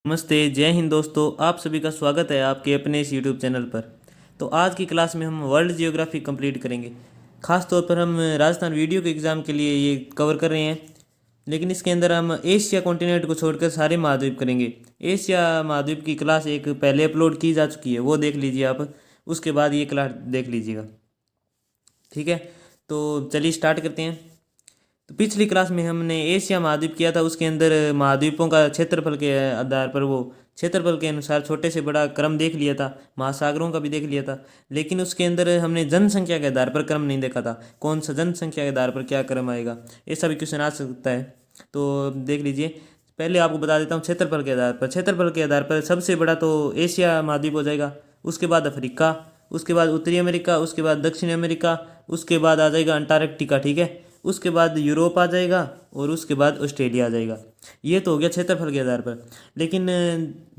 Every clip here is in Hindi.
नमस्ते, जय हिंद दोस्तों। आप सभी का स्वागत है आपके अपने इस यूट्यूब चैनल पर। तो आज की क्लास में हम वर्ल्ड जियोग्राफी कंप्लीट करेंगे। खास तौर पर हम राजस्थान वीडियो के एग्ज़ाम के लिए ये कवर कर रहे हैं, लेकिन इसके अंदर हम एशिया कॉन्टिनेंट को छोड़कर सारे महाद्वीप करेंगे। एशिया महाद्वीप की क्लास एक पहले अपलोड की जा चुकी है, वो देख लीजिए आप। उसके बाद ये क्लास देख लीजिएगा, ठीक है। तो चलिए स्टार्ट करते हैं। तो पिछली क्लास में हमने एशिया महाद्वीप किया था, उसके अंदर महाद्वीपों का क्षेत्रफल के आधार पर वो क्षेत्रफल के अनुसार छोटे से बड़ा क्रम देख लिया था, महासागरों का भी देख लिया था। लेकिन उसके अंदर हमने जनसंख्या के आधार पर क्रम नहीं देखा था, कौन सा जनसंख्या के आधार पर क्या क्रम आएगा, ऐसा भी क्वेश्चन आ सकता है। तो देख लीजिए, पहले आपको बता देता हूँ क्षेत्रफल के आधार पर। क्षेत्रफल के आधार पर सबसे बड़ा तो एशिया महाद्वीप हो जाएगा, उसके बाद अफ्रीका, उसके बाद उत्तरी अमेरिका, उसके बाद दक्षिण अमेरिका, उसके बाद आ जाएगा अंटार्कटिका, ठीक है। उसके बाद यूरोप आ जाएगा और उसके बाद ऑस्ट्रेलिया आ जाएगा। ये तो हो गया क्षेत्रफल के आधार पर। लेकिन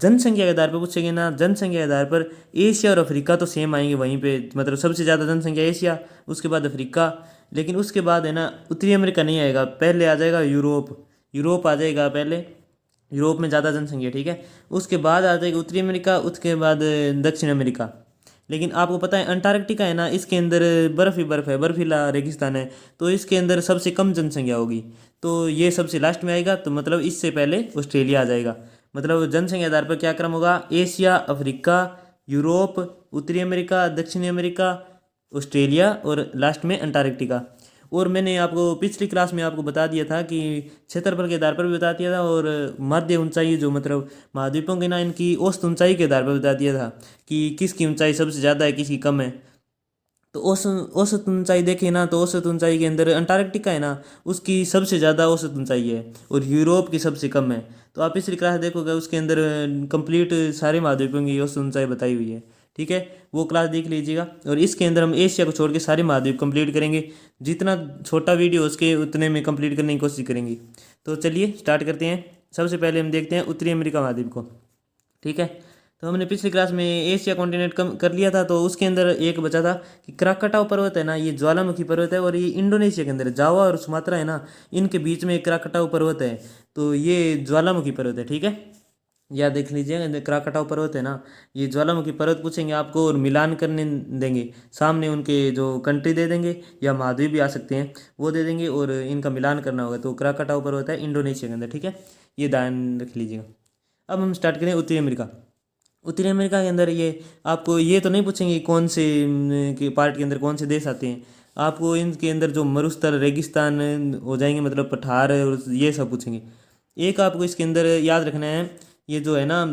जनसंख्या के आधार पर पूछेंगे ना, जनसंख्या के आधार पर एशिया और अफ्रीका तो सेम आएंगे वहीं पे, मतलब सबसे ज़्यादा जनसंख्या एशिया, उसके बाद अफ्रीका। लेकिन उसके बाद है ना उत्तरी अमेरिका नहीं आएगा, पहले आ जाएगा यूरोप। यूरोप आ जाएगा पहले, यूरोप में ज़्यादा जनसंख्या, ठीक है। उसके बाद आ जाएगा उत्तरी अमेरिका, उसके बाद दक्षिण अमेरिका। लेकिन आपको पता है अंटार्कटिका है ना, इसके अंदर बर्फ़ ही बर्फ़ है, बर्फीला रेगिस्तान है, तो इसके अंदर सबसे कम जनसंख्या होगी। तो ये सबसे लास्ट में आएगा, तो मतलब इससे पहले ऑस्ट्रेलिया आ जाएगा। मतलब जनसंख्या आधार पर क्या क्रम होगा? एशिया, अफ्रीका, यूरोप, उत्तरी अमेरिका, दक्षिणी अमेरिका, ऑस्ट्रेलिया और लास्ट में अंटार्कटिका। और मैंने आपको पिछली क्लास में आपको बता दिया था कि क्षेत्रफल के आधार पर भी बता दिया था, और मध्य ऊंचाई जो मतलब महाद्वीपों के ना, इनकी औसत ऊंचाई के आधार पर बता दिया था कि किसकी ऊंचाई सबसे ज़्यादा है, किसकी कम है। तो औसत औसत ऊंचाई देखें ना, तो औसत ऊंचाई के अंदर अंटार्कटिका है ना, उसकी सबसे ज़्यादा औसत ऊंचाई है और यूरोप की सबसे कम है। तो आप पिछली क्लास देखोगे, उसके अंदर कंप्लीट सारे महाद्वीपों की औसत ऊंचाई बताई हुई है, ठीक है। वो क्लास देख लीजिएगा। और इसके अंदर हम एशिया को छोड़ के सारे महाद्वीप कंप्लीट करेंगे। जितना छोटा वीडियो उसके उतने में कंप्लीट करने की कोशिश करेंगे। तो चलिए स्टार्ट करते हैं। सबसे पहले हम देखते हैं उत्तरी अमेरिका महाद्वीप को, ठीक है। तो हमने पिछली क्लास में एशिया कॉन्टिनेंट कम कर लिया था, तो उसके अंदर एक बचा था कि क्राकटाओ पर्वत है ना, ये ज्वालामुखी पर्वत है, और ये इंडोनेशिया के अंदर है। जावा और सुमात्रा है ना, इनके बीच में एक क्राकटाओ पर्वत है, तो ये ज्वालामुखी पर्वत है, ठीक है। याद देख लीजिए, क्राकटाओ पर्वत है ना, ये ज्वालामुखी पर्वत पूछेंगे आपको और मिलान करने देंगे। सामने उनके जो कंट्री दे देंगे या महाद्वीप भी आ सकते हैं, वो दे देंगे और इनका मिलान करना होगा। तो क्राकटाओ पर्वत है इंडोनेशिया के अंदर, ठीक है। ये ध्यान रख लीजिएगा। अब हम स्टार्ट करें उत्तरी अमेरिका। उत्तरी अमेरिका के अंदर ये आपको ये तो नहीं पूछेंगे कौन से के पार्ट के अंदर कौन से देश आते हैं। आपको इनके अंदर जो मरुस्थल रेगिस्तान हो जाएंगे, मतलब पठार और ये सब पूछेंगे। एक आपको इसके अंदर याद रखना है, ये जो है ना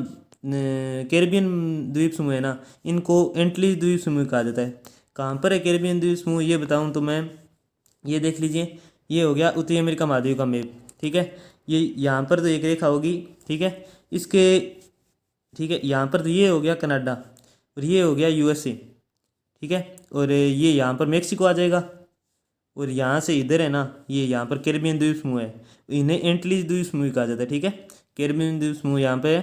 कैरिबियन द्वीप समूह है ना, इनको एंटीली द्वीप समूह कहा जाता है। कहाँ पर है कैरिबियन द्वीप समूह, ये बताऊँ तो मैं, ये देख लीजिए, ये हो गया उत्तरी अमेरिका महाद्वीप का मैप, ठीक है। ये यहाँ पर तो एक रेखा होगी, ठीक है, इसके, ठीक है। यहाँ पर तो ये हो गया कनाडा और ये हो गया यूएसए, ठीक है। और ये यहाँ पर मेक्सिको आ जाएगा, और यहाँ से इधर है ना, ये यहाँ पर कैरिबियन द्वीप समूह है, इन्हें एंटीली द्वीप समूह कहा जाता है, ठीक है। कैरिबियन द्वीप समूह यहाँ पे है,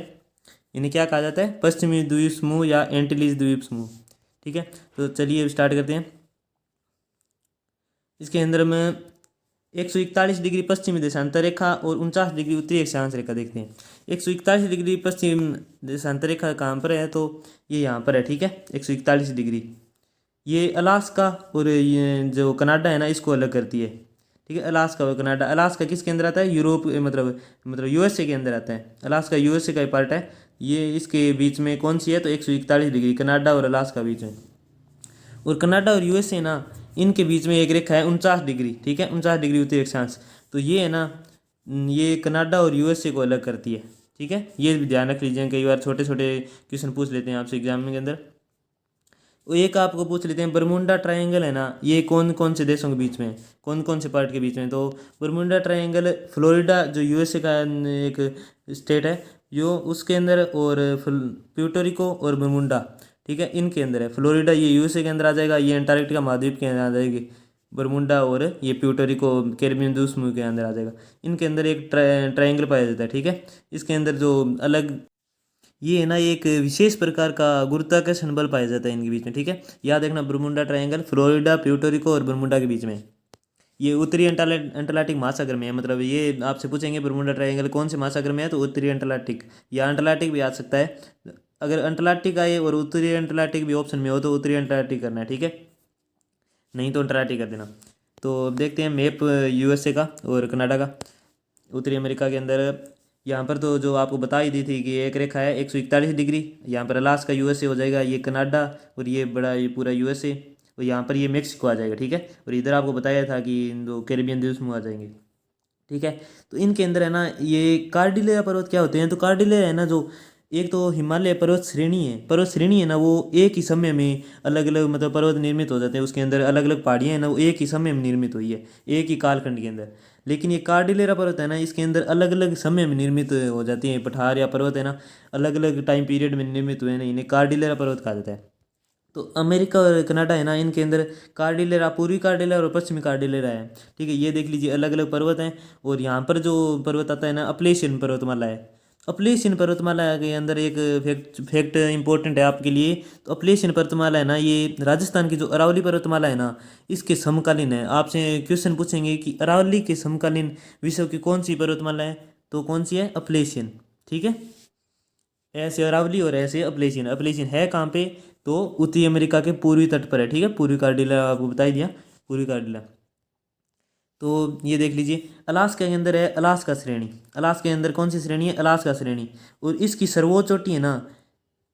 इन्हें क्या कहा जाता है? पश्चिमी द्वीप समूह या एंटीलीज द्वीप समूह, ठीक है। तो चलिए स्टार्ट करते हैं। इसके अंदर में 141 डिग्री पश्चिमी देशांतर रेखा और 49 डिग्री उत्तरी अक्षांश रेखा देखते हैं। 141 डिग्री पश्चिम देशांतर रेखा कहाँ पर है? तो ये यहाँ पर है, ठीक है। 141 डिग्री ये अलास्का और ये जो कनाडा है ना, इसको अलग करती है, ठीक है। अलास्का और कनाडा, अलास्का किसके अंदर आता है? यूरोप, मतलब यूएसए के अंदर आता है। अलास्का यूएसए का ही पार्ट है। ये इसके बीच में कौन सी है? तो 141 डिग्री कनाडा और अलास्का बीच में। और कनाडा और यूएसए ना, इनके बीच में एक रेखा है 49 डिग्री, ठीक है, 49 डिग्री उत्तरी अक्षांश। तो ये है ना, ये कनाडा और यूएसए को अलग करती है, ठीक है। ये भी ध्यान रख लीजिए, कई बार छोटे छोटे क्वेश्चन पूछ लेते हैं आपसे एग्जाम के अंदर। और एक आपको पूछ लेते हैं बरमुंडा ट्रायंगल है ना, ये कौन कौन से देशों के बीच में है, कौन कौन से पार्ट के बीच में? तो बरमुंडा ट्रायंगल फ्लोरिडा जो यूएसए का एक स्टेट है, जो उसके अंदर, और प्यूटोरिको और बरमुंडा, ठीक है, इनके अंदर है। फ्लोरिडा ये यूएसए के अंदर आ जाएगा, ये अंटार्कटिका महाद्वीप के अंदर आ जाएगी। बरमुंडा और ये प्यूटोरिको कैरिबियन द्वीप समूह के अंदर आ जाएगा। इनके अंदर एक ट्रायंगल पाया जाता है, ठीक है। इसके अंदर जो अलग, ये है ना, एक विशेष प्रकार का गुरुत्वाकर्षण बल पाया जाता है इनके बीच में, ठीक है। याद रखना, बरमुंडा ट्रायंगल फ्लोरिडा, प्यूर्टोरिको और बरमुंडा के बीच में। ये उत्तरी अंटार्कटिक महासागर में है। मतलब ये आपसे पूछेंगे बरमूडा ट्रायंगल कौन से महासागर में है, तो उत्तरी अंटार्कटिक या अंटार्कटिक भी आ सकता है। अगर अंटार्कटिक आए और उत्तरी अंटार्कटिक भी ऑप्शन में हो तो उत्तरी अंटार्कटिक करना है, ठीक है, नहीं तो अंटार्कटिक कर देना। तो अब देखते हैं मैप यूएसए का और कनाडा का। उत्तरी अमेरिका के अंदर यहाँ पर तो जो आपको बता ही दी थी कि एक रेखा है 141 डिग्री, यहाँ पर अलास्का यूएसए हो जाएगा, ये कनाडा और ये बड़ा ये पूरा यूएसए, और यहाँ पर ये मेक्सिको आ जाएगा, ठीक है। और इधर आपको बताया था कि दो कैरिबियन द्वीप समूह आ जाएंगे, ठीक है। तो इनके अंदर है ना ये कार्डिलेरा पर्वत क्या होते हैं, तो कार्डिलेरा है ना जो एक तो हिमालय पर्वत श्रेणी है ना, वो एक ही समय में अलग अलग मतलब पर्वत निर्मित हो जाते हैं, उसके अंदर अलग अलग पहाड़ियाँ हैं ना, वो एक ही समय में निर्मित हुई है, एक ही कालखंड के अंदर। लेकिन ये कार्डिलेरा पर्वत है ना, इसके अंदर अलग अलग समय में निर्मित हो जाती हैं पठार या पर्वत है ना, अलग अलग टाइम पीरियड में निर्मित हुए हैं, इन्हें कार्डिलेरा पर्वत कहा जाता है। तो अमेरिका और कनाडा है ना, इनके अंदर कार्डिलेरा, पूर्वी कार्डिलेरा और पश्चिमी कार्डिलेरा है, ठीक है। ये देख लीजिए अलग अलग पर्वत हैं। और यहाँ पर जो पर्वत आता है ना, अपलेशियन पर्वतमाला है। अपलेशियन पर्वतमाला के अंदर एक फैक्ट इंपॉर्टेंट है आपके लिए। तो अपलेशियन पर्वतमाला है ना, ये राजस्थान की जो अरावली पर्वतमाला है ना, इसके समकालीन है। आपसे क्वेश्चन पूछेंगे कि अरावली के समकालीन विश्व की कौन सी पर्वतमाला है, तो कौन सी है, अपलेशियन, ठीक है। ऐसे अरावली और ऐसे अपलेशियन। अपलेशियन है कहाँ पे, तो उत्तरी अमेरिका के पूर्वी तट पर है, ठीक है। पूर्वी कार्डिला आपको बता ही दिया, पूर्वी कार्डिला। तो ये देख लीजिए अलास्का के अंदर है अलास्का श्रेणी। अलास्का के अंदर कौन सी श्रेणी है, अलास्का श्रेणी। और इसकी सर्वोच्च चोटी है ना,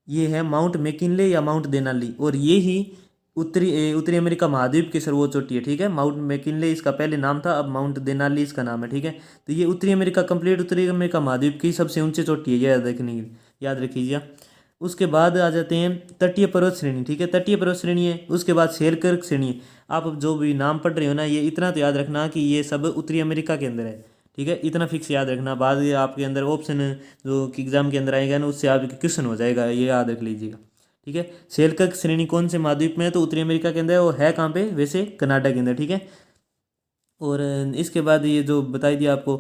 ये है माउंट मैकिनले या माउंट देनाली, और ये ही उत्तरी अमेरिका महाद्वीप की सर्वोच्च चोटी है, ठीक है। माउंट मैकिनले इसका पहले नाम था, अब माउंट देनाली इसका नाम है, ठीक है। तो ये उत्तरी अमेरिका कंप्लीट उत्तरी अमेरिका महाद्वीप की सबसे ऊंची चोटी है, ये याद रखिएगा। उसके बाद आ जाते हैं तटीय पर्वत श्रेणी, ठीक है। तटीय पर्वत श्रेणी है, उसके बाद शेलकर्क श्रेणी है। आप जो भी नाम पढ़ रहे हो ना, ये इतना तो याद रखना कि ये सब उत्तरी अमेरिका के अंदर है, ठीक है। इतना फिक्स याद रखना, बाद ये आपके अंदर ऑप्शन जो कि एग्जाम के अंदर आएगा ना, उससे आपके क्वेश्चन हो जाएगा, ये याद रख लीजिएगा, ठीक है। शेलकर्क श्रेणी कौन से महाद्वीप में है, तो उत्तरी अमेरिका के अंदर, वो है कहाँ पे, वैसे कनाडा के अंदर, ठीक है। और इसके बाद ये जो बताई दिया आपको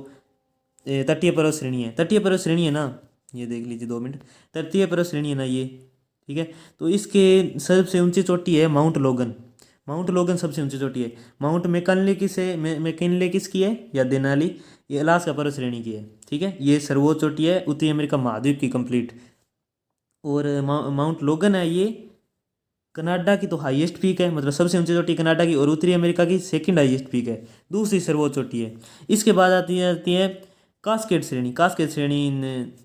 तटीय पर्वत श्रेणी है। तटीय पर्वत श्रेणी है ना, ये देख लीजिए 2 मिनट। तटीय पर्वत श्रेणी है ना ये, ठीक है। तो इसके सबसे ऊंची चोटी है माउंट लोगन। माउंट लोगन सबसे ऊंची चोटी है। माउंट मैकिनले मैकिनले किसकी है, या देनाली, ये अलास्का पर्वत श्रेणी की है, ठीक है। ये सर्वोच्च चोटी है उत्तरी अमेरिका महाद्वीप की कंप्लीट। और माउंट लोगन है ये कनाडा की तो हाईएस्ट पीक है, मतलब सबसे ऊंची चोटी कनाडा की, और उत्तरी अमेरिका की सेकंड हाईएस्ट पीक है, दूसरी सर्वोच्च चोटी है। इसके बाद आती है कास्केड श्रेणी। कास्केड श्रेणी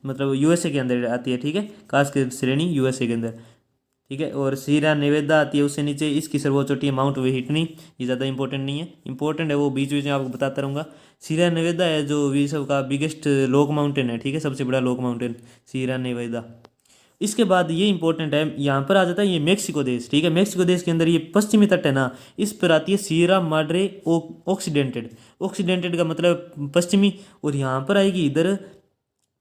मतलब यूएसए के अंदर आती है, ठीक है। कास्केड श्रेणी यूएसए के अंदर, ठीक है। और सीरा नेवेदा आती है उससे नीचे, इसकी सर्वोच्च चोटी है माउंट व्हिटनी। ये ज़्यादा इंपॉर्टेंट नहीं है, इंपॉर्टेंट है वो बीच बीच में आपको बताता रहूँगा। सीरा नेवेदा है जो विश्व का बिगेस्ट लोक माउंटेन है, ठीक है, सबसे बड़ा लोक माउंटेन सीरा नेवेदा। इसके बाद ये इंपॉर्टेंट है, यहाँ पर आ जाता है ये मेक्सिको देश, ठीक है। मेक्सिको देश के अंदर ये पश्चिमी तट है ना, इस पर आती है सीरा माड्रे ऑक्सीडेंटेड। ऑक्सीडेंटेड का मतलब पश्चिमी, और यहाँ पर आएगी इधर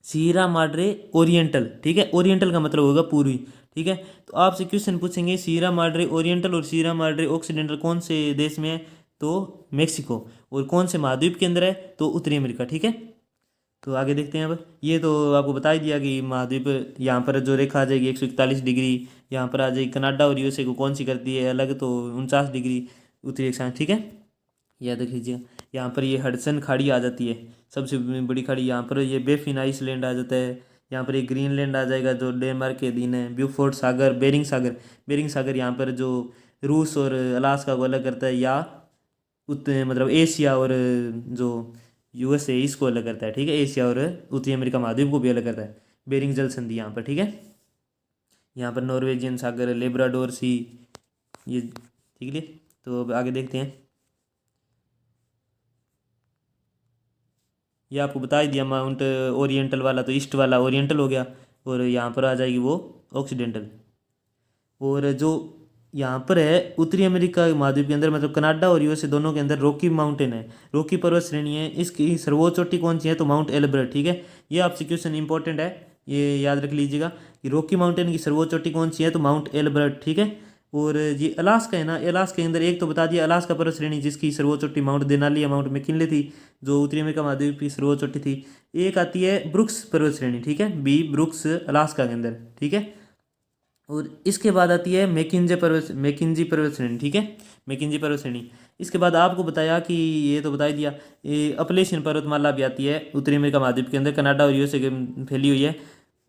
सीरा माड्रे ओरिएंटल, ठीक है। ओरिएंटल का मतलब होगा पूर्वी, ठीक है। तो आपसे क्वेश्चन पूछेंगे सीरा माड्रे ओरिएंटल और सीरा माड्रे ऑक्सीडेंटल कौन से देश में है, तो मेक्सिको। और कौन से महाद्वीप के अंदर है, तो उत्तरी अमेरिका, ठीक है। तो आगे देखते हैं। अब ये तो आपको बता ही दिया कि महाद्वीप, यहाँ पर जो रेखा आ जाएगी 141 डिग्री, यहाँ पर आ जाएगी कनाडा और यूएसए को कौन सी करती है अलग, तो 49 डिग्री उत्तरी अक्षांश, ठीक है। याद देख लीजिए। यहाँ पर ये हडसन खाड़ी आ जाती है, सबसे बड़ी खाड़ी। यहाँ पर ये बेफिन आइसलैंड आ जाता है। यहाँ पर ये ग्रीनलैंड आ जाएगा जो डेनमार्क के अधीन है। ब्यूफोर्ट सागर, बेरिंग सागर यहाँ पर जो रूस और अलास्का को अलग करता है, या मतलब एशिया और जो यूएसए इसको अलग करता है, ठीक है। एशिया और उत्तरी अमेरिका महाद्वीप को भी अलग करता है, बेरिंग जल संधि यहाँ पर, ठीक है। यहाँ पर नॉर्वेजियन सागर, लेब्राडोर सी, ये ठीक है। तो अब आगे देखते हैं। ये आपको बता ही दिया, माउंट ओरिएंटल वाला तो ईस्ट वाला ओरिएंटल हो गया, और यहाँ पर आ जाएगी वो ऑक्सीडेंटल। और जो यहाँ पर है उत्तरी अमेरिका महाद्वीप के अंदर, मतलब कनाडा और यूएसए दोनों के अंदर रॉकी माउंटेन है, रॉकी पर्वत श्रेणी है। इसकी सर्वोच्च चोटी कौन सी है, तो माउंट एल्बर्ट, ठीक है। ये आपसे क्वेश्चन इंपॉर्टेंट है, ये याद रख लीजिएगा कि रॉकी माउंटेन की सर्वोच्च चोटी कौन सी है, तो माउंट एल्बर्ट, ठीक है। और ये अलास्का है ना, अलास्का के अंदर एक तो बता दिया अलास्का पर्वत श्रेणी जिसकी सर्वोच्च चोटी माउंट देनाली या माउंट मैकिनले थी, जो उत्तरी अमेरिका महाद्वीप की सर्वोच्च चोटी थी। एक आती है ब्रुक्स पर्वत श्रेणी, ठीक है, बी ब्रुक्स अलास्का के अंदर, ठीक है। और इसके बाद आती है मैकिंजी पर्वत श्रेणी, ठीक है, मैकिंजी पर्वत श्रेणी। इसके बाद आपको बताया कि ये तो बता ही दिया, ये अपलेशियन पर्वतमाला भी आती है उत्तरी अमेरिका महाद्वीप के अंदर, कनाडा और यूएसए के फैली हुई है।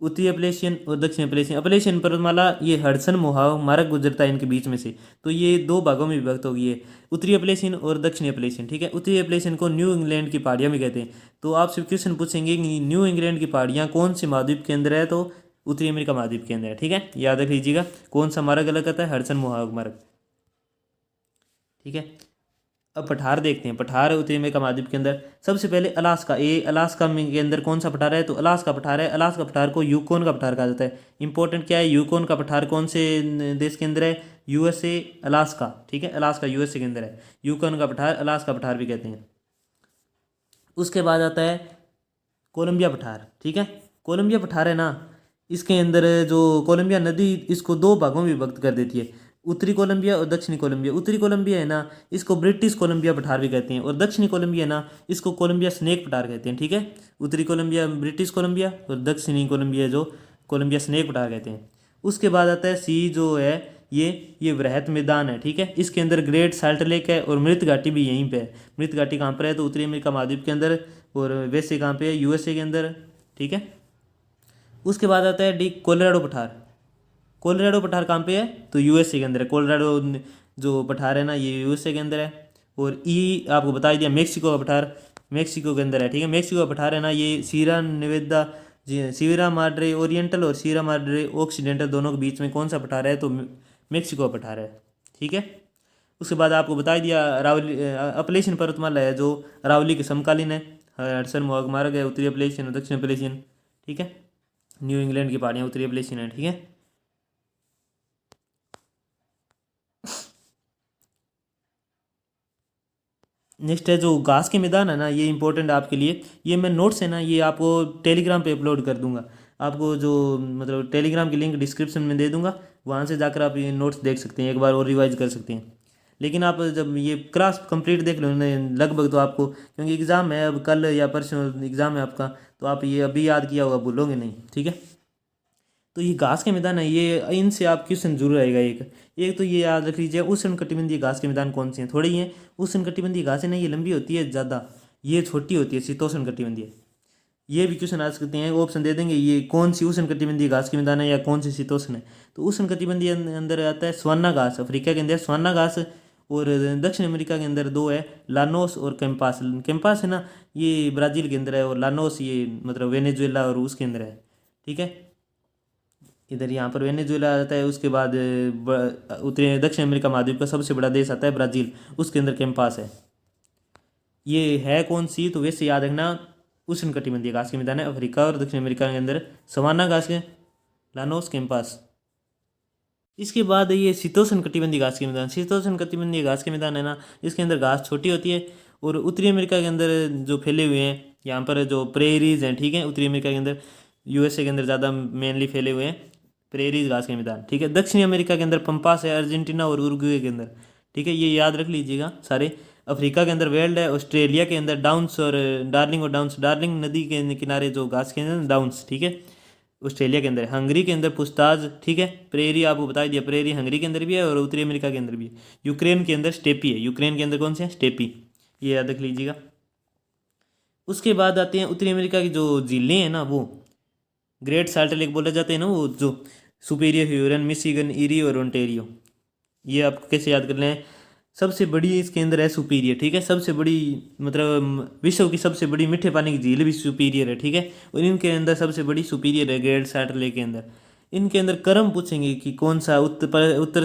उत्तरी अपलेशियन और दक्षिण अपलेशियन, अपलेशियन पर्वतमाला ये हडसन मोहाव मार्ग गुजरता है इनके बीच में से, तो ये दो भागों में विभक्त हो गई है, उत्तरी अपलेशियन और दक्षिणी अपलेशियन, ठीक है। उत्तरी अपलेशियन को न्यू इंग्लैंड की पहाड़ियाँ भी कहते हैं। तो आपसे क्वेश्चन पूछेंगे कि न्यू इंग्लैंड की पहाड़ियाँ कौन से महाद्वीप के अंदर है, तो उत्तरी अमेरिका महाद्वीप के अंदर है, ठीक है, याद रख लीजिएगा। कौन सा मार्ग अलग आता है, हडसन मोहाव मार्ग, ठीक है। अब पठार देखते हैं, पठार उत्तरी अमेरिका महाद्वीप के अंदर सबसे पहले अलास्का, ये अलास्का के अंदर कौन सा पठार है, तो अलास्का पठार है। अलास्का पठार को यूकोन का पठार कहा जाता है। इंपॉर्टेंट क्या है, यूकोन का पठार कौन से देश के अंदर है, यूएसए अलास्का, ठीक है, अलास्का यूएसए के अंदर है। यूकोन का पठार अलास्का पठार भी कहते हैं। उसके बाद आता है कोलंबिया पठार, ठीक है। कोलंबिया पठार है ना, इसके अंदर जो कोलंबिया नदी इसको दो भागों में विभक्त कर देती है, उत्तरी कोलंबिया और दक्षिणी कोलंबिया। उत्तरी कोलंबिया है ना, इसको ब्रिटिश कोलंबिया पठार भी कहते हैं, और दक्षिणी कोलंबिया है ना, इसको कोलंबिया स्नेक पठार कहते हैं, ठीक है। उत्तरी कोलंबिया ब्रिटिश कोलंबिया और दक्षिणी कोलंबिया जो कोलंबिया स्नेक पठार कहते हैं। उसके बाद आता है सी जो है ये वृहत मैदान है, ठीक है। इसके अंदर ग्रेट साल्ट लेक है और मृत घाटी भी यहीं पे है। मृत घाटी कहाँ पर है, तो उत्तरी अमेरिका महाद्वीप के अंदर, और वैसे कहाँ पे है, यूएसए के अंदर, ठीक है। उसके बाद आता है डी कोलोराडो पठार। कोलोराडो पठार कहाँ पे है, तो यूएसए के अंदर है। कोलोराडो जो पठार है ना, ये यूएसए के अंदर है। और ई आपको बता ही दिया, मेक्सिको का पठार मेक्सिको के अंदर है, ठीक है। मेक्सिको का पठार है ना, ये सीरा नेवेदा, सीरा माड्रे ओरिएंटल और सीरा माड्रे ऑक्सीडेंटल दोनों के बीच में कौन सा पठार है, तो मेक्सिको का पठार है, ठीक है। उसके बाद आपको बता ही दिया अरावली अपलेशियन पर्वतमाला है जो अरावली के समकालीन है। हडसन मार्ग है उत्तरी अपलेशियन और दक्षिण अपलेशियन, ठीक है। न्यू इंग्लैंड की पहाड़ियाँ उत्तरी अपलेशियन है, ठीक है। नेक्स्ट है जो घास के मैदान है ना, ये इंपॉर्टेंट आपके लिए, ये मैं नोट्स है ना, ये आपको टेलीग्राम पे अपलोड कर दूंगा। आपको जो मतलब टेलीग्राम की लिंक डिस्क्रिप्शन में दे दूंगा, वहाँ से जाकर आप ये नोट्स देख सकते हैं, एक बार और रिवाइज कर सकते हैं। लेकिन आप जब ये क्लास कंप्लीट देख लो लगभग, तो आपको, क्योंकि एग्ज़ाम है अब, कल या परसों एग्ज़ाम है आपका, तो आप ये अभी याद किया होगा, भूलोगे नहीं, ठीक है। तो ये घास के मैदान है, ये इनसे आप क्वेश्चन जरूर आएगा। एक तो ये याद रख लीजिए, उष्णकटिबंधीय घास के मैदान कौन से हैं, थोड़े ही हैं। उष्णकटिबंधीय घास है ना, ये लंबी होती है ज़्यादा, ये छोटी होती है शीतोष्णकटिबंधीय। ये भी क्वेश्चन आ सकते हैं, ऑप्शन दे देंगे, ये कौन सी उष्णकटिबंधीय घास के मैदान है या कौन सी शीतोष्ण है। तो उष्णकटिबंधीय अंदर आता है सवाना घास, अफ्रीका के अंदर सवाना घास, और दक्षिण अमेरिका के अंदर दो है, लानोस और कैंपास। कैंपास है ना, ये ब्राज़ील के अंदर है, और लानोस ये मतलब वेनेजुएला और उसके अंदर है, ठीक है। इधर यहाँ पर वेनेजुएला आता है। उसके बाद उत्तरी दक्षिण अमेरिका महाद्वीप का सबसे बड़ा देश आता है ब्राज़ील, उसके अंदर कैंपास है। ये है कौन सी, तो वैसे याद रखना, उष्णकटिबंधीय घास के मैदान है अफ्रीका और दक्षिण अमेरिका के अंदर, सवाना घास के, लानोस, कैंपास। इसके बाद ये शीतोष्ण कटिबंधीय घास के मैदान। शीतोष्ण कटिबंधीय घास के मैदान है ना, इसके अंदर घास छोटी होती है, और उत्तरी अमेरिका के अंदर जो फैले हुए हैं, यहाँ पर जो प्रेरीज हैं, ठीक है, उत्तरी अमेरिका के अंदर, यूएसए के अंदर ज़्यादा मेनली फैले हुए हैं प्रेरीज घास के मैदान, ठीक है। दक्षिणी अमेरिका के अंदर पंपास है, अर्जेंटीना और उरुग्वे के अंदर, ठीक है, ये याद रख लीजिएगा सारे। अफ्रीका के अंदर वेल्ड है, ऑस्ट्रेलिया के अंदर डाउन्स और डार्लिंग, और डाउन्स डार्लिंग नदी के किनारे जो घास के अंदर डाउन्स, ठीक है, ऑस्ट्रेलिया के अंदर। हंगरी के अंदर पुस्ताज, ठीक है। प्रेरी आपको बता दिया, प्रेरी हंगरी के अंदर भी है और उत्तरी अमेरिका के अंदर भी है। यूक्रेन के अंदर स्टेपी है, यूक्रेन के अंदर कौन से है, स्टेपी, ये याद रख लीजिएगा। उसके बाद आते हैं उत्तरी अमेरिका की जो झीलें हैं ना, वो ग्रेट साल्ट लेक बोले जाते हैं ना, वो जो सुपीरियर, ह्यूरन, मिशिगन, इरी और ओंटेरियो। ये आपको कैसे याद कर लें, सबसे बड़ी इसके अंदर है सुपीरियर, ठीक है, सबसे बड़ी मतलब विश्व की सबसे बड़ी मीठे पानी की झील भी सुपीरियर है, ठीक है। और इनके अंदर सबसे बड़ी सुपीरियर है ग्रेट साल्ट लेक के अंदर। इनके अंदर क्रम पूछेंगे कि कौन सा, उत्तर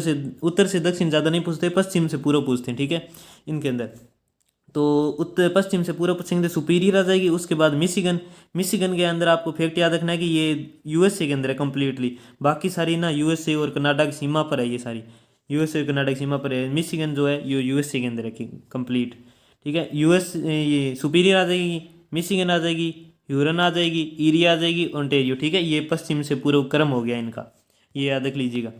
से दक्षिण ज़्यादा नहीं पूछते, पश्चिम से पूर्व पूछते हैं, ठीक है, इनके अंदर। तो उत्तर पश्चिम से पूर्व पूछेंगे तो सुपीरियर आ जाएगी। उसके बाद मिशिगन, मिशिगन के अंदर आपको फैक्ट याद रखना है कि ये यूएसए के अंदर है कम्प्लीटली, बाकी सारी ना यूएसए और कनाडा की सीमा पर है, ये सारी यूएसए और कनाडा की सीमा पर है। मिशिगन जो है ये यूएसए के अंदर है कंप्लीट, ठीक है। यूएस ये सुपीरियर आ जाएगी, मिशिगन आ जाएगी, ह्यूरन आ जाएगी, ईरी आ जाएगी, ओंटेरियो, ठीक है। ये पश्चिम से पूर्व क्रम हो गया इनका, ये याद रख लीजिएगा।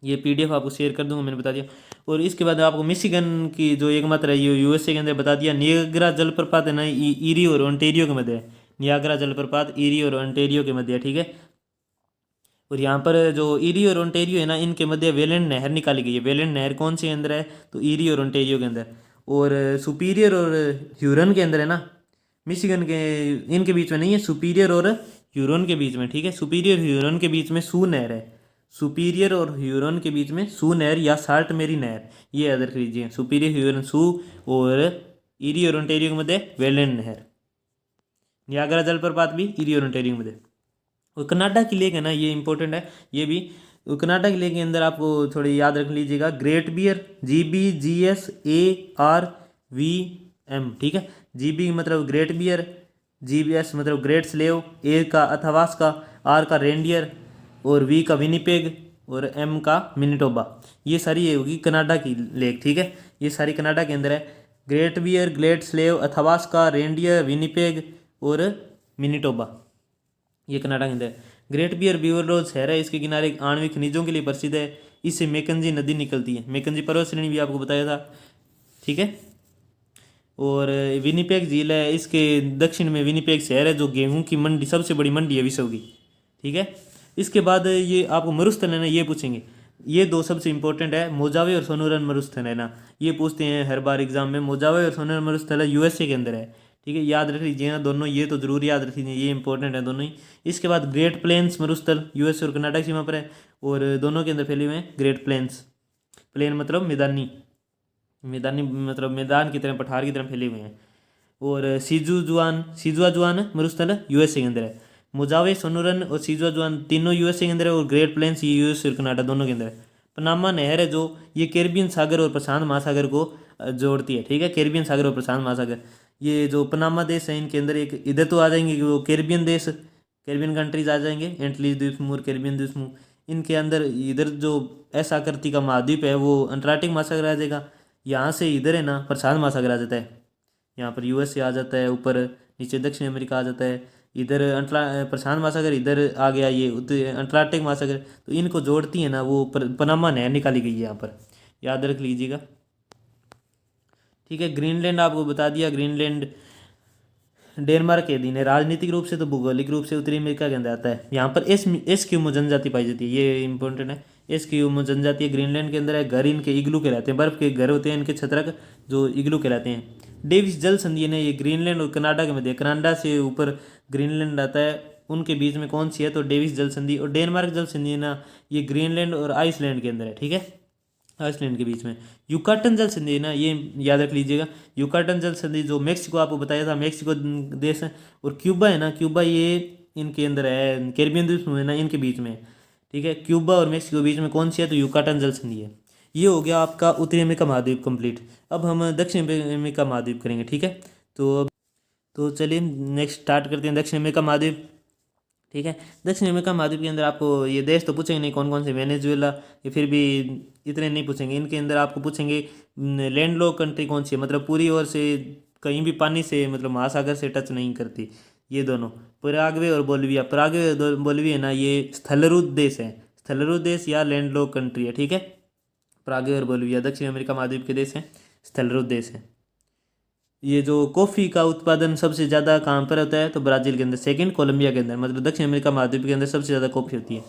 ये पीडीएफ आपको शेयर कर दूंगा, मैंने बता दिया। और इसके बाद आपको मिशिगन की जो एकमात्र है ये यूएसए के अंदर बता दिया। नियाग्रा जलप्रपात है ना, ईरी और ओंटेरियो के मध्य है। नियाग्रा जलप्रपात ईरी और ओंटेरियो के मध्य है, ठीक है। और यहाँ पर जो ईरी और ओंटेरियो है ना, इनके मध्य वेलेंट नहर निकाली गई है। वेलेंट नहर कौन से अंदर है? तो ईरी और ओंटेरियो के अंदर। और सुपीरियर और ह्यूरन के अंदर है ना, मिशिगन के, इनके बीच में नहीं है, सुपीरियर और ह्यूरन के बीच में, ठीक है। सुपीरियर ह्यूरन के बीच में सू नहर है। सुपीरियर और ह्यूरन के बीच में सू नहर या साल्ट मेरी नहर, ये याद रख लीजिए। सुपीरियर ह्यूरन सू और ईरी और ओंटेरियो के मध्य वेलेंट नहर। नियाग्रा जलप्रपात भी ईरी और ओंटेरियो के मध्य। और कनाडा की लेक है ना, ये इंपॉर्टेंट है ये भी। कनाडा की लेक के अंदर आपको थोड़ी याद रख लीजिएगा, ग्रेट बियर, GBGSARVM, ठीक है। GB मतलब ग्रेट बियर, GBS मतलब ग्रेट स्लेव, A का अथावास्का, R का रेंडियर और V का विनिपेग और M का मिनिटोबा। ये सारी ये होगी कनाडा की लेक, ठीक है। ये सारी कनाडा के अंदर है। Great Bear, Great Slave, Athabasca, Reindeer, Winnipeg और मिनिटोबा, ये कनाडा के अंदर है। ग्रेट बियर बीवर रोड शहर है, इसके किनारे आणविक खनिजों के लिए प्रसिद्ध है। इससे मैकेंजी नदी निकलती है। मैकेंजी पर्वत श्रेणी भी आपको बताया था, ठीक है। और विनिपेग झील है, इसके दक्षिण में विनिपेग शहर है, जो गेहूं की मंडी, सबसे बड़ी मंडी है विश्व की, ठीक है। इसके बाद ये आपको मरुस्थल है ना, ये पूछेंगे। ये दो सबसे इंपॉर्टेंट है, मोजावे और सोनोरन मरुस्थल है ना, ये पूछते हैं हर बार एग्जाम में। मोजावे और सोनोरन मरुस्थल है, USA के अंदर है, ठीक है। याद रख लीजिए ना दोनों, ये तो जरूर याद रख लीजिए, ये इंपॉर्टेंट है दोनों ही। इसके बाद ग्रेट प्लेन्स मरुस्थल US और कनाडा की सीमा पर है, और दोनों के अंदर फैले हुए हैं ग्रेट प्लेन्स। प्लेन मतलब मैदानी, मैदानी मतलब मैदान की तरह, पठार की तरह फैले हुए हैं। और सिजुआजुआन मरुस्थल USA के अंदर है। मोजावे, सोनोरन और सिजुआजुआन तीनों USA के अंदर है, और ग्रेट प्लेन्स US और कनाडा दोनों के अंदर है। पनामा नहर है जो, ये कैरिबियन सागर और प्रशांत महासागर को जोड़ती है, ठीक है। कैरिबियन सागर और प्रशांत महासागर, ये जो पनामा देश है, इनके अंदर एक इधर तो आ जाएंगे कि वो कैरिबियन देश, कैरिबियन कंट्रीज आ जाएंगे, एंटीलीज द्वीप समूह, कैरिबियन द्वीप समूह। इनके अंदर इधर जो ऐसा आकृति का महाद्वीप है वो अंटार्कटिक महासागर आ जाएगा। यहाँ से इधर है ना प्रशांत महासागर आ जाता है, यहाँ पर USA आ जाता है, ऊपर नीचे दक्षिण अमेरिका आ जाता है। इधर प्रशांत महासागर इधर आ गया, ये अंटार्कटिक महासागर, तो इनको जोड़ती है ना वो पनामा नहर निकाली गई है यहाँ पर, याद रख लीजिएगा, ठीक है। ग्रीनलैंड आपको बता दिया। ग्रीनलैंड डेनमार्क के अधीन है। राजनीतिक रूप से तो भौगोलिक रूप से उत्तरी अमेरिका के अंदर आता है। यहाँ पर एस्किमो जनजाति पाई जाती है, ये इंपॉर्टेंट है। एस्किमो जनजाति ग्रीनलैंड के अंदर है। घर इनके इग्लू कहलाते हैं, बर्फ के घर होते हैं इनके, छत्रक जो इग्लू कहलाते हैं। डेविस जल संधि है, ये ग्रीनलैंड और कनाडा के मध्य, कनाडा से ऊपर ग्रीनलैंड आता है, उनके बीच में कौन सी है? तो डेविस जल संधि। और डेनमार्क जल संधि है ना, ये ग्रीनलैंड और आइसलैंड के अंदर है, ठीक है, आइसलैंड के बीच में। युकाटन जल संधि है ना, ये याद रख लीजिएगा। युकाटन जल संधि जो मेक्सिको आपको बताया था, मेक्सिको देश है। और क्यूबा है ना, क्यूबा ये इनके अंदर है, कैरिबियन द्वीप समूह है ना, इनके बीच में, ठीक है। क्यूबा और मेक्सिको के बीच में कौन सी है? तो युकाटन जल संधि है। ये हो गया आपका उत्तरी अमेरिका महाद्वीप कंप्लीट। अब हम दक्षिण अमेरिका महाद्वीप करेंगे, ठीक है। तो चलिए नेक्स्ट स्टार्ट करते हैं दक्षिण अमेरिका महाद्वीप, ठीक है। दक्षिण अमेरिका महाद्वीप के अंदर आपको ये देश तो पूछेंगे नहीं कौन कौन से, वेनेजुएला, ये फिर भी इतने नहीं पूछेंगे। इनके अंदर आपको पूछेंगे लैंडलॉक कंट्री कौन सी है, मतलब पूरी ओर से कहीं भी पानी से, मतलब महासागर से टच नहीं करती, ये दोनों, पराग्वे और बोलिविया। पराग्वे और बोलिविया ना, ये स्थलरुद्ध देश है, स्थलरुद्ध देश या लैंडलॉक कंट्री है, ठीक है। पराग्वे और बोलिविया दक्षिण अमेरिका महाद्वीप के देश हैं, स्थलरुद्ध देश हैं। ये जो कॉफ़ी का उत्पादन सबसे ज़्यादा कहाँ पर होता है? तो ब्राज़ील के अंदर, सेकंड कोलंबिया के अंदर, मतलब दक्षिण अमेरिका महाद्वीप के अंदर सबसे ज़्यादा कॉफ़ी होती है।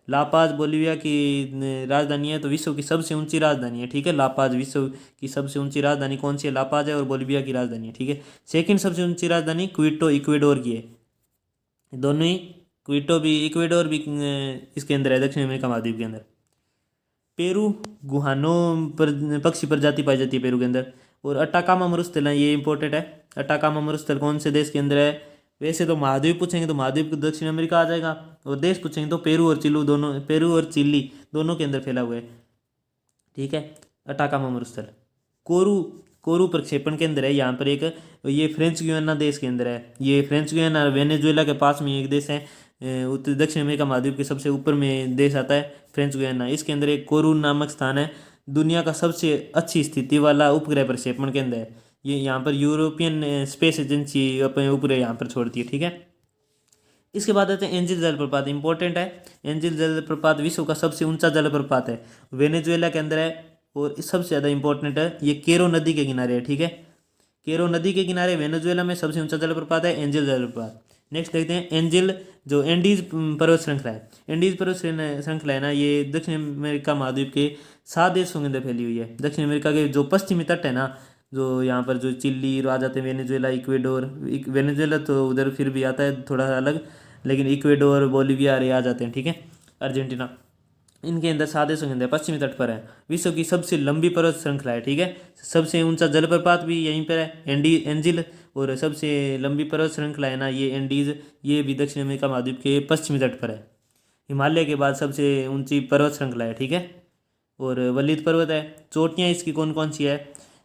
लापाज बोलिविया की राजधानी है, तो विश्व की सबसे ऊंची राजधानी है, ठीक है। लापाज विश्व की सबसे ऊंची राजधानी कौन सी है? लापाज है, और बोलिविया की राजधानी है, ठीक है। सेकंड सबसे ऊंची राजधानी क्विटो इक्वेडोर की है। दोनों ही, क्विटो भी, इक्वेडोर भी इसके अंदर है, दक्षिण अमेरिका महाद्वीप के अंदर। पेरू गुहानो पक्षी प्रजाति पाई जाती है पेरू के अंदर। और अटाकामा मरुस्थल है, ये इंपॉर्टेंट है। अटाकामा मरुस्थल कौन से देश के अंदर है? वैसे तो महाद्वीप पूछेंगे तो महाद्वीप दक्षिण अमेरिका आ जाएगा, और देश पूछेंगे तो पेरू और चिली दोनों, पेरू और चिली दोनों के अंदर फैला हुआ है, ठीक है। अटाकामा मरुस्थल कोरू, कोरू प्रक्षेपण के अंदर है। यहाँ पर एक, ये फ्रेंच गुयाना देश के अंदर है। ये फ्रेंच गुयाना वेनेजुएला के पास में एक देश है, उत्तर दक्षिण अमेरिका महाद्वीप के सबसे ऊपर में देश आता है फ्रेंच गुयाना। इसके अंदर एक कोरू नामक स्थान है, दुनिया का सबसे अच्छी स्थिति वाला उपग्रह प्रक्षेपण केंद्र है। ये यहाँ पर यूरोपियन स्पेस एजेंसी अपने उपग्रह यहाँ पर छोड़ती है, ठीक है। इसके बाद आते हैं एंजिल जलप्रपात, इंपॉर्टेंट है। एंजिल जलप्रपात विश्व का सबसे ऊंचा जलप्रपात है, वेनेजुएला के अंदर है, और सबसे ज़्यादा इंपॉर्टेंट है, ये केरो नदी के किनारे है, ठीक है। केरो नदी के किनारे वेनेजुएला में सबसे ऊंचा जलप्रपात है एंजिल जलप्रपात। नेक्स्ट देखते हैं एंजिल, जो एंडीज पर्वत श्रृंखला है। एंडीज पर्वत श्रृंखला है ना, ये दक्षिण अमेरिका महाद्वीप के 7 देशों के अंदर फैली हुई है। दक्षिण अमेरिका के जो पश्चिमी तट है ना, जो यहाँ पर जो चिली आ जाते हैं, वेनेजुएला, इक्वेडोर, वेनेजुएला तो उधर फिर भी आता है थोड़ा अलग, लेकिन इक्वेडोर, बोलीविया ये आ जाते हैं, ठीक है, अर्जेंटीना, इनके अंदर 7 देशों के अंदर पश्चिमी तट पर है। विश्व की सबसे लंबी पर्वत श्रृंखला है, ठीक है। सबसे ऊंचा जलप्रपात भी यहीं पर है, एंजिल। और सबसे लंबी पर्वत श्रृंखला है ना, ये एंडीज, ये भी दक्षिण अमेरिका महाद्वीप के पश्चिमी तट पर है। हिमालय के बाद सबसे ऊंची पर्वत श्रृंखला है, ठीक है। और वल्लीद पर्वत है। चोटियाँ इसकी कौन कौन सी है,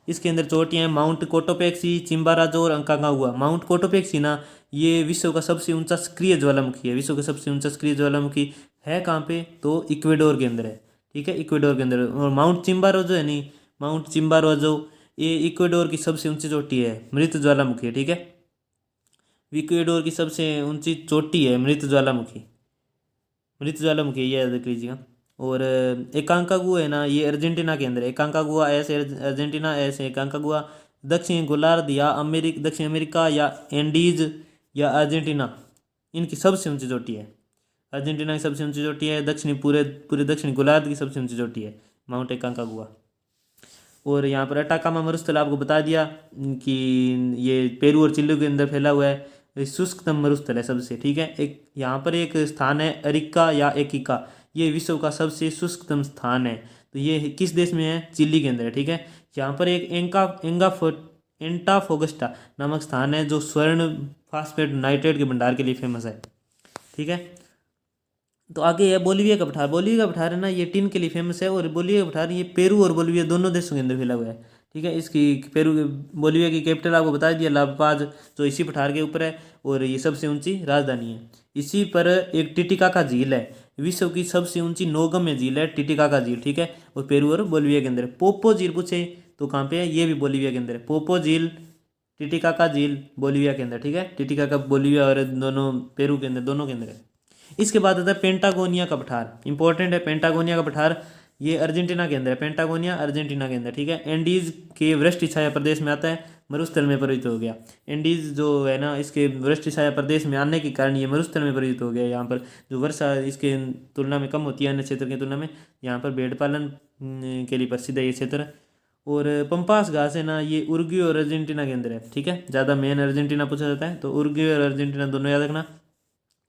इसके अंदर चोटियाँ हैं माउंट कोटोपेक्सी, चिम्बाराजो और अंकाकागुआ। माउंट कोटोपेक्सी ना, ये विश्व का सबसे ऊंचा सक्रिय ज्वालामुखी है। विश्व का सबसे ऊंचा सक्रिय ज्वालामुखी है कहाँ पे, तो इक्वेडोर के अंदर है, ठीक है, इक्वेडोर के अंदर। और माउंट चिम्बाराजो है नहीं, माउंट चिम्बाराजो ये इक्वेडोर की सबसे ऊंची चोटी है, मृत ज्वालामुखी है, ठीक है। इक्वेडोर की सबसे ऊंची चोटी है मृत ज्वालामुखी, मृत ज्वालामुखी ये याद रख लीजिएगा। और एकांकागुआ है ना, ये अर्जेंटीना के अंदर है। एकांकागुआ ऐसे अर्जेंटीना, ऐसे एकांकागुआ दक्षिण गोलार्ध या दक्षिण अमेरिका या एंडीज या अर्जेंटीना, इनकी सबसे ऊंची चोटी है। अर्जेंटीना की सबसे ऊंची चोटी है, दक्षिणी पूरे पूरे दक्षिणी गोलार्ध की सबसे ऊंची चोटी है माउंट एकांकागुआ। और यहाँ पर अटाकामा मरुस्थल आपको बता दिया कि ये पेरू और चिली के अंदर फैला हुआ है, शुष्कतम मरुस्थल है सबसे, ठीक है। एक यहाँ पर एक स्थान है अरिका या एकिका, ये विश्व का सबसे शुष्कतम स्थान है। तो ये किस देश में है, चिली के अंदर है, ठीक है। यहाँ पर एक एंटाफोगस्टा नामक स्थान है, जो स्वर्ण फास्फेट नाइट्रेट के भंडार के लिए फेमस है, ठीक है। तो आगे है बोलीविया का पठार। बोलीविया का पठार है ना, ये टिन के लिए फेमस है। और बोलीविया का पठार ये पेरू और बोलीविया दोनों देशों के अंदर फैला हुआ है, ठीक है। इसकी बोलीविया की कैपिटल आपको बता दिया, ला पाज, जो इसी पठार के ऊपर है। और ये सबसे ऊंची राजधानी है। इसी पर एक टिटिकाका झील है, विश्व की सबसे ऊंची नौगम्य झील है टिटिकाका झील, ठीक है। और पेरू और बोलीविया के अंदर। पोपो झील पूछे तो कहाँ पे है, ये भी बोलीविया के अंदर है। पोपो झील, टिटिकाका झील बोलीविया के अंदर, ठीक है। टिटिकाका बोलीविया और दोनों पेरू के अंदर, दोनों के अंदर है। इसके बाद आता है पेंटागोनिया का पठार, इंपॉर्टेंट है पेंटागोनिया का पठार, ये अर्जेंटीना के अंदर है। पेंटागोनिया अर्जेंटीना के अंदर, ठीक है। एंडीज के वृष्टि छाया प्रदेश में आता है, मरुस्थल में परिवर्तित हो गया। एंडीज जो है ना, इसके वृष्टि छाया प्रदेश में आने के कारण ये मरुस्थल में परिवर्तित हो गया। यहाँ पर जो वर्षा इसके तुलना में कम होती है अन्य क्षेत्र की तुलना में, यहाँ पर भेड़ पालन के लिए प्रसिद्ध है ये क्षेत्र। और पंपास घास है ना, ये उरुग्वे और अर्जेंटीना के अंदर है, ठीक है। ज़्यादा मेन अर्जेंटीना पूछा जाता है, तो उरुग्वे और अर्जेंटीना दोनों याद रखना।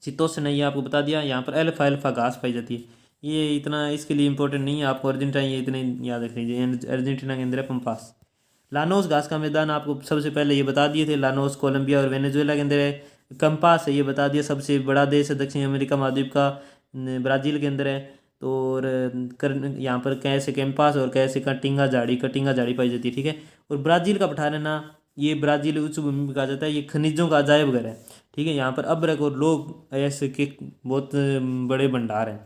शीतोष्ण ये आपको बता दिया। यहाँ पर अल्फा अल्फा घास पाई जाती है, ये इतना इसके लिए इंपॉर्टेंट नहीं है, आपको अर्जेंटीना ये इतने याद रख लीजिए। अर्जेंटीना के अंदर है पंपास। लानोस घास का मैदान आपको सबसे पहले ये बता दिए थे, लानोस कोलंबिया और वेनेजुएला के अंदर है। कंपास है, ये बता दिया सबसे बड़ा देश है दक्षिण अमेरिका महाद्वीप का, ब्राज़ील के अंदर है। तो और यहाँ पर कैसे कैंपास और कैसे कटिंगा झाड़ी पाई जाती है, ठीक है। और ब्राज़ील का पठार है ना, ये ब्राज़ील उच्च भूमि में कहा जाता है, ये खनिजों का अजायब घर है, ठीक है। यहाँ पर अब्रक और लोग ऐसे के बहुत बड़े भंडार हैं,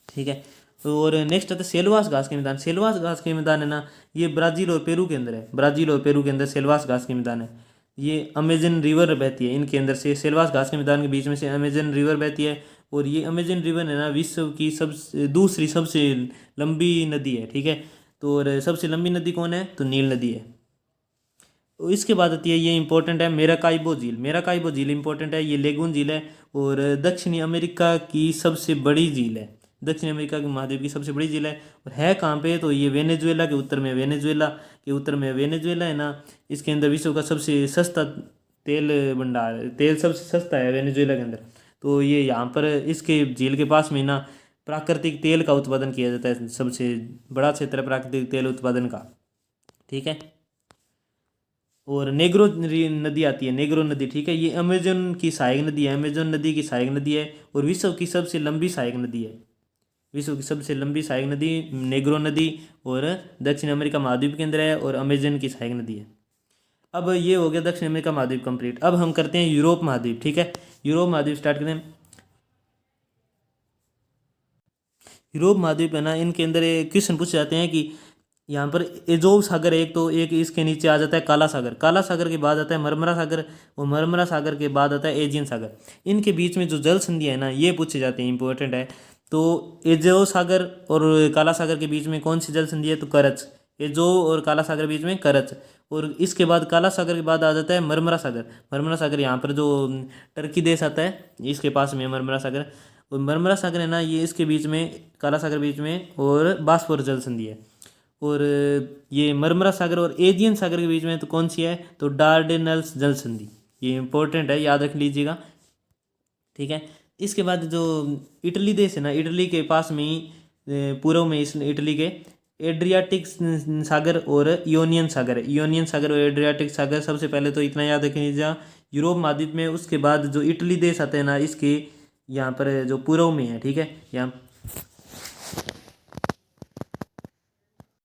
ठीक है। और नेक्स्ट आता है सेलवास घास के मैदान। सेलवास घास के मैदान है ना, ये ब्राज़ील और पेरू के अंदर है। ब्राज़ील और पेरू के अंदर सेलवास घास के मैदान है। ये अमेजन रिवर बहती है इनके अंदर से, सेलवास घास के मैदान के बीच में से अमेजन रिवर बहती है। और ये अमेजन रिवर है ना, विश्व की दूसरी सबसे लंबी नदी है, ठीक है। तो और सबसे लंबी नदी कौन है, तो नील नदी है। इसके बाद आती है, ये इंपॉर्टेंट है, मेराकाइबो झील। मेराकाइबो झील इंपॉर्टेंट है, ये लेगून झील है और दक्षिणी अमेरिका की सबसे बड़ी झील है। दक्षिण अमेरिका के महाद्वीप की सबसे बड़ी झील है। और है कहाँ पे, तो ये वेनेजुएला के उत्तर में, वेनेजुएला के उत्तर में वेनेजुएला है ना, इसके अंदर विश्व का सबसे सस्ता तेल भंडार है, तेल सबसे सस्ता है वेनेजुएला के अंदर। तो ये यहाँ पर इसके झील के पास में ना प्राकृतिक तेल का उत्पादन किया जाता है, सबसे बड़ा क्षेत्र है प्राकृतिक तेल उत्पादन का, ठीक है। और नेग्रो नदी आती है, नेग्रो नदी, ठीक है। ये अमेजन की सहायक नदी है, अमेजन नदी की सहायक नदी है। और विश्व की सबसे लंबी सहायक नदी है, विश्व की सबसे लंबी सहायक नदी नेग्रो नदी, और दक्षिण अमेरिका महाद्वीप के अंदर है और अमेजन की सहायक नदी है। अब ये हो गया दक्षिण अमेरिका महाद्वीप कंप्लीट। अब हम करते हैं यूरोप महाद्वीप, ठीक है। यूरोप महाद्वीप स्टार्ट करते हैं। यूरोप महाद्वीप है ना, इनके अंदर क्वेश्चन पूछे जाते हैं कि यहाँ पर एजोव सागर है एक, तो एक इसके नीचे आ जाता है काला सागर, काला सागर के बाद आता है मरमरा सागर, और मरमरा सागर के बाद आता है एजियन सागर। इनके बीच में जो जल संधि है ना, ये पूछे जाते हैं, इंपॉर्टेंट है। तो एजोव सागर और काला सागर के बीच में कौन सी जल संधि है, तो करच, ये जो और काला सागर के बीच में करच। और इसके बाद काला सागर के बाद आ जाता है मरमरा सागर। मरमरा सागर यहाँ पर जो टर्की देश आता है इसके पास में है मरमरा सागर। और मरमरा सागर है ना, ये इसके बीच में काला सागर बीच में और बास्फोरस जल संधि है। और ये मरमरा सागर और एजियन सागर के बीच में तो कौन सी है, तो डार्डेनल्स जल संधि। ये इंपॉर्टेंट है, याद रख लीजिएगा, ठीक है। इसके बाद जो इटली देश है ना, इटली के पास में ही पूर्व में इस इटली के एड्रियाटिक सागर और इयोनियन सागर है। इयोनियन सागर और एड्रियाटिक सागर, सबसे पहले तो इतना याद रख लीजिए यूरोप महाद्वीप में, उसके बाद जो इटली देश आते हैं ना इसके यहाँ पर जो पूर्व में है, ठीक है। यहाँ